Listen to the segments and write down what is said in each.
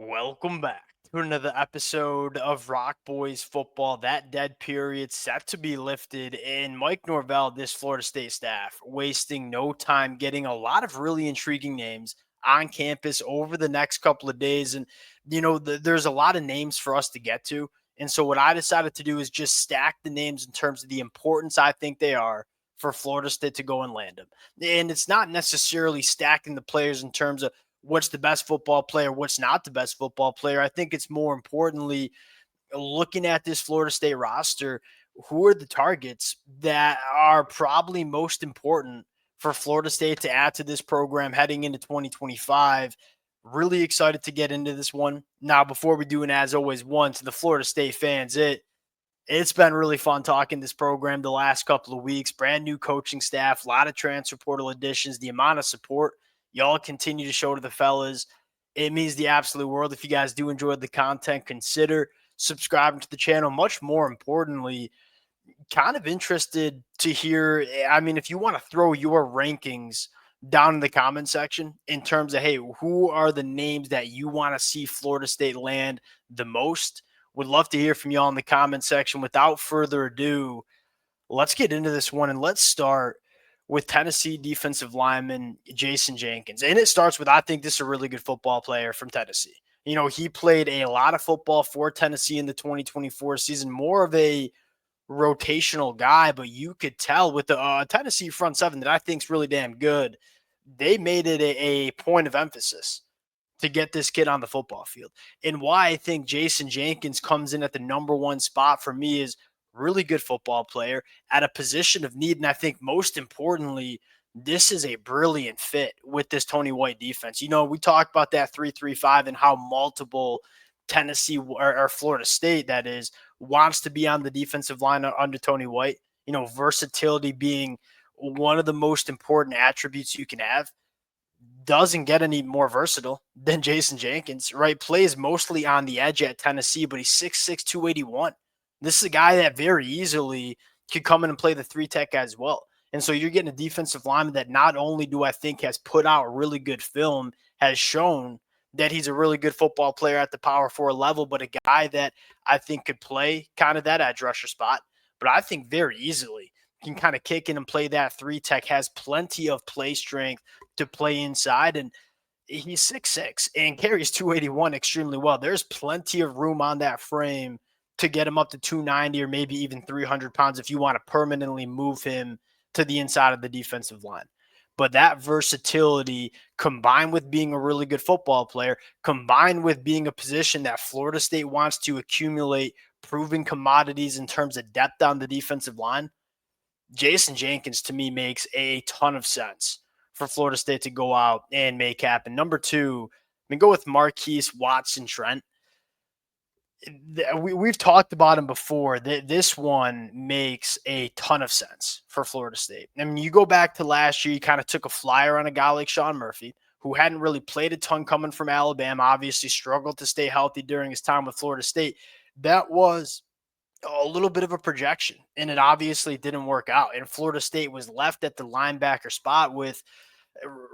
Welcome back to another episode of Rock Boys Football. That dead period set to be lifted, and Mike Norvell, this Florida State staff, wasting no time getting a lot of really intriguing names on campus over the next couple of days. And, there's a lot of names for us to get to. And so, what I decided to do is just stack the names in terms of the importance I think they are for Florida State to go and land them. And it's not necessarily stacking the players in terms of what's the best football player, what's not the best football player. I think it's more importantly looking at this Florida State roster, who are the targets that are probably most important for Florida State to add to this program heading into 2025. Really excited to get into this one. Now, before we do, and as always, one to the Florida State fans, it's been really fun talking this program the last couple of weeks. Brand new coaching staff, a lot of transfer portal additions, the amount of support y'all continue to show to the fellas. It means the absolute world. If you guys do enjoy the content, consider subscribing to the channel. Much more importantly, kind of interested to hear. I mean, if you want to throw your rankings down in the comment section in terms of, hey, who are the names that you want to see Florida State land the most? Would love to hear from y'all in the comment section. Without further ado, let's get into this one, and let's start with Tennessee defensive lineman Jason Jenkins. And it starts with, I think this is a really good football player from Tennessee. He played a lot of football for Tennessee in the 2024 season, more of a rotational guy, but you could tell with the Tennessee front seven that I think is really damn good. They made it a point of emphasis to get this kid on the football field. And why I think Jason Jenkins comes in at the number one spot for me is really good football player at a position of need. And I think most importantly, this is a brilliant fit with this Tony White defense. We talked about that 3-3-5 and how multiple Tennessee or Florida State, that is, wants to be on the defensive line under Tony White. Versatility being one of the most important attributes you can have. Doesn't get any more versatile than Jason Jenkins, right? Plays mostly on the edge at Tennessee, but he's 6'6", 281. This is a guy that very easily could come in and play the three tech as well. And so you're getting a defensive lineman that not only do I think has put out really good film, has shown that he's a really good football player at the power four level, but a guy that I think could play kind of that edge rusher spot. But I think very easily can kind of kick in and play that three tech, has plenty of play strength to play inside. And he's 6'6" and carries 281 extremely well. There's plenty of room on that frame to get him up to 290 or maybe even 300 pounds if you want to permanently move him to the inside of the defensive line. But that versatility, combined with being a really good football player, combined with being a position that Florida State wants to accumulate proven commodities in terms of depth on the defensive line, Jason Jenkins to me makes a ton of sense for Florida State to go out and make happen. Number two, go with Marquise Watson Trent. We've talked about him before. This one makes a ton of sense for Florida State. I mean, you go back to last year, you kind of took a flyer on a guy like Sean Murphy, who hadn't really played a ton coming from Alabama, obviously struggled to stay healthy during his time with Florida State. That was a little bit of a projection, and it obviously didn't work out. And Florida State was left at the linebacker spot with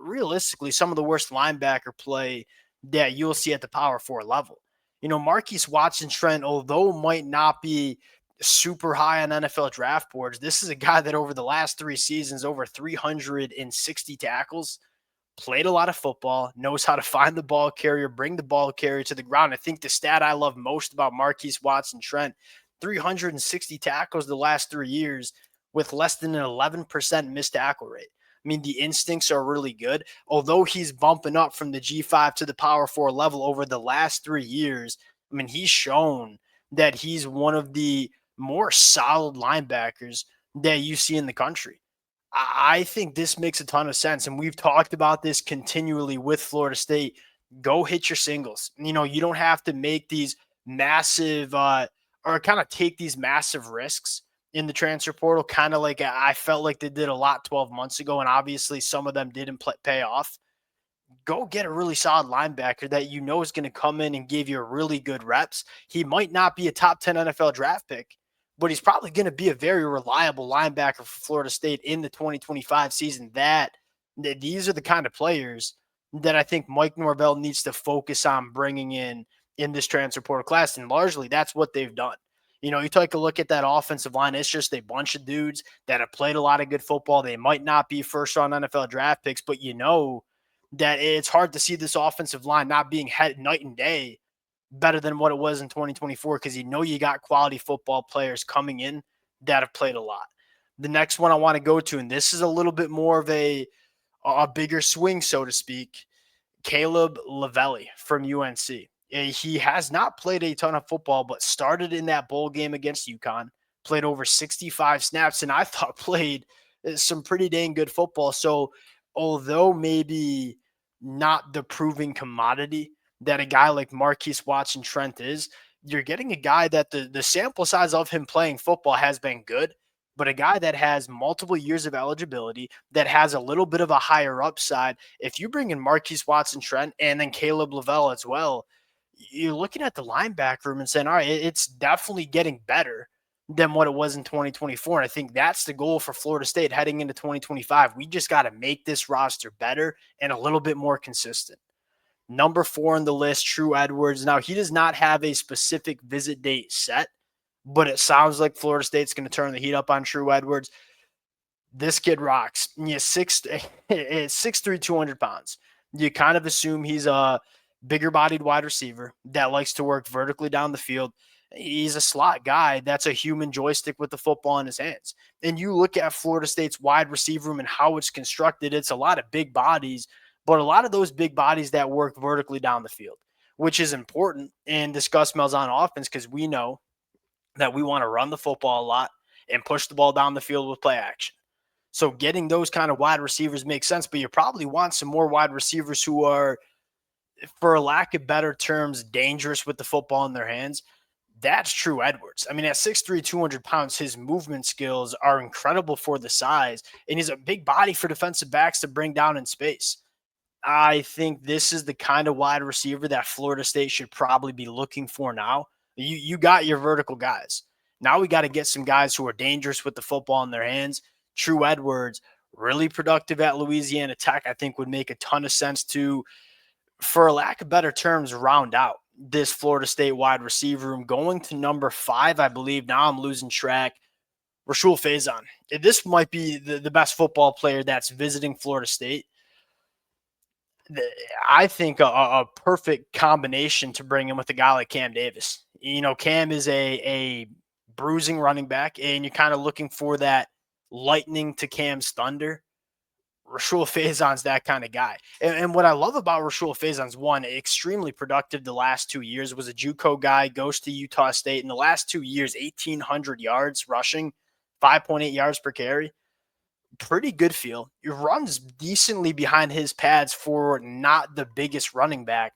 realistically some of the worst linebacker play that you'll see at the power four level. Marquise Watson Trent, although might not be super high on NFL draft boards, this is a guy that over the last 3 seasons, over 360 tackles, played a lot of football, knows how to find the ball carrier, bring the ball carrier to the ground. I think the stat I love most about Marquise Watson Trent, 360 tackles the last 3 years with less than an 11% missed tackle rate. I mean, the instincts are really good. Although he's bumping up from the G5 to the Power 4 level over the last 3 years, I mean, he's shown that he's one of the more solid linebackers that you see in the country. I think this makes a ton of sense, and we've talked about this continually with Florida State. Go hit your singles. You don't have to make these massive or kind of take these massive risks in the transfer portal, kind of like I felt like they did a lot 12 months ago, and obviously some of them didn't pay off. Go get a really solid linebacker that you know is going to come in and give you really good reps. He might not be a top 10 NFL draft pick, but he's probably going to be a very reliable linebacker for Florida State in the 2025 season. These are the kind of players that I think Mike Norvell needs to focus on bringing in this transfer portal class. And largely that's what they've done. You take a look at that offensive line. It's just a bunch of dudes that have played a lot of good football. They might not be first round NFL draft picks, but that it's hard to see this offensive line not being night and day better than what it was in 2024 because you got quality football players coming in that have played a lot. The next one I want to go to, and this is a little bit more of a bigger swing, so to speak, Kalell Li from UNC. He has not played a ton of football, but started in that bowl game against UConn, played over 65 snaps, and I thought played some pretty dang good football. So although maybe not the proving commodity that a guy like Marquise Watson Trent is, you're getting a guy that the sample size of him playing football has been good, but a guy that has multiple years of eligibility, that has a little bit of a higher upside. If you bring in Marquise Watson Trent and then Kalell Li as well, you're looking at the linebacker room and saying, all right, it's definitely getting better than what it was in 2024. And I think that's the goal for Florida State heading into 2025. We just got to make this roster better and a little bit more consistent. Number 4 on the list, True Edwards. Now, he does not have a specific visit date set, but it sounds like Florida State's going to turn the heat up on True Edwards. This kid rocks. He's 6'3", 200 pounds. You kind of assume he's a bigger bodied wide receiver that likes to work vertically down the field. He's a slot guy that's a human joystick with the football in his hands. And you look at Florida State's wide receiver room and how it's constructed, it's a lot of big bodies, but a lot of those big bodies that work vertically down the field, which is important in this Gus Malzahn offense because we know that we want to run the football a lot and push the ball down the field with play action. So getting those kind of wide receivers makes sense, but you probably want some more wide receivers who are, for lack of better terms, dangerous with the football in their hands. That's True Edwards. I mean, at 6'3", 200 pounds, his movement skills are incredible for the size, and he's a big body for defensive backs to bring down in space. I think this is the kind of wide receiver that Florida State should probably be looking for now. You got your vertical guys. Now we got to get some guys who are dangerous with the football in their hands. True Edwards, really productive at Louisiana Tech, I think would make a ton of sense to, for lack of better terms, round out this Florida State wide receiver room. Going to number 5, I believe. Now I'm losing track. Rashod Faison. This might be the best football player that's visiting Florida State. I think a perfect combination to bring in with a guy like Cam Davis. Cam is a bruising running back, and you're kind of looking for that lightning to Cam's thunder. Rashod Faison's that kind of guy. And what I love about Rashod Faison's, one, extremely productive the last 2 years, was a JUCO guy, goes to Utah State. In the last 2 years, 1,800 yards rushing, 5.8 yards per carry. Pretty good feel. He runs decently behind his pads for not the biggest running back.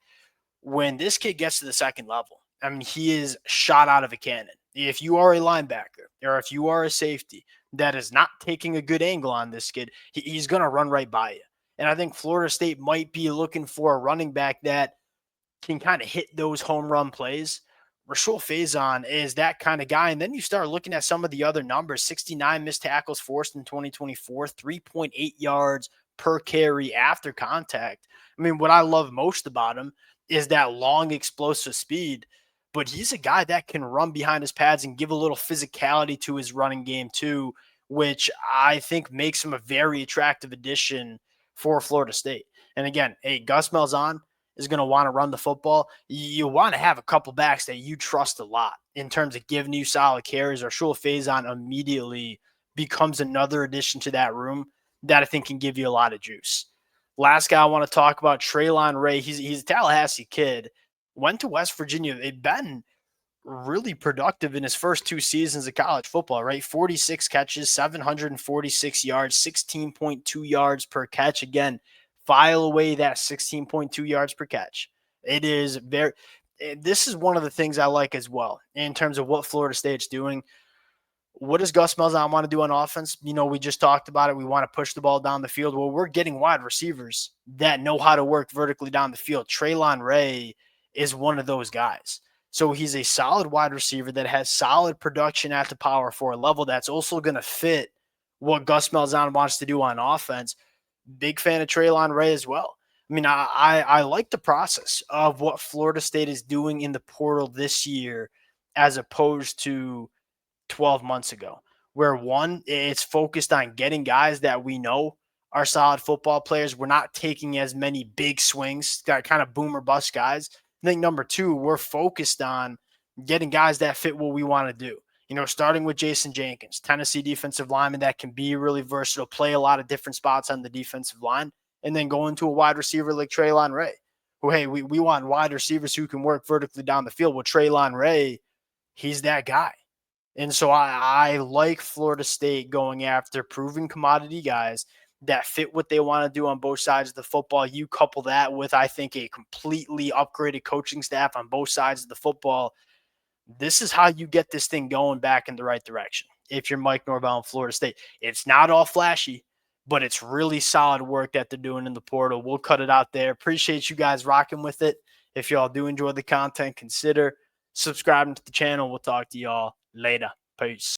When this kid gets to the second level, I mean, he is shot out of a cannon. If you are a linebacker or if you are a safety that is not taking a good angle on this kid, he's going to run right by you. And I think Florida State might be looking for a running back that can kind of hit those home run plays. Rashod Faison is that kind of guy. And then you start looking at some of the other numbers. 69 missed tackles forced in 2024, 3.8 yards per carry after contact. I mean, what I love most about him is that long explosive speed, but he's a guy that can run behind his pads and give a little physicality to his running game too, which I think makes him a very attractive addition for Florida State. And again, hey, Gus Malzahn is going to want to run the football. You want to have a couple backs that you trust a lot in terms of giving you solid carries. Rashod Faison immediately becomes another addition to that room that I think can give you a lot of juice. Last guy I want to talk about, Treylon Ray. He's a Tallahassee kid, went to West Virginia. They've been really productive in his first 2 seasons of college football, right? 46 catches, 746 yards, 16.2 yards per catch. Again, file away that 16.2 yards per catch. This is one of the things I like as well in terms of what Florida State's doing. What does Gus Malzahn want to do on offense? We just talked about it. We want to push the ball down the field. Well, we're getting wide receivers that know how to work vertically down the field. Treylon Ray is one of those guys. So he's a solid wide receiver that has solid production at the Power 4 level that's also going to fit what Gus Malzahn wants to do on offense. Big fan of Treylon Ray as well. I mean, I like the process of what Florida State is doing in the portal this year as opposed to 12 months ago, where one, it's focused on getting guys that we know are solid football players. We're not taking as many big swings, got kind of boomer bust guys. I think number two, we're focused on getting guys that fit what we want to do. Starting with Jason Jenkins, Tennessee defensive lineman that can be really versatile, play a lot of different spots on the defensive line, and then go into a wide receiver like Treylon Ray, who, hey, we want wide receivers who can work vertically down the field. With Treylon Ray, he's that guy. And so I like Florida State going after proven commodity guys that fit what they want to do on both sides of the football. You couple that with, I think, a completely upgraded coaching staff on both sides of the football. This is how you get this thing going back in the right direction. If you're Mike Norvell in Florida State, it's not all flashy, but it's really solid work that they're doing in the portal. We'll cut it out there. Appreciate you guys rocking with it. If y'all do enjoy the content, consider subscribing to the channel. We'll talk to y'all later. Peace.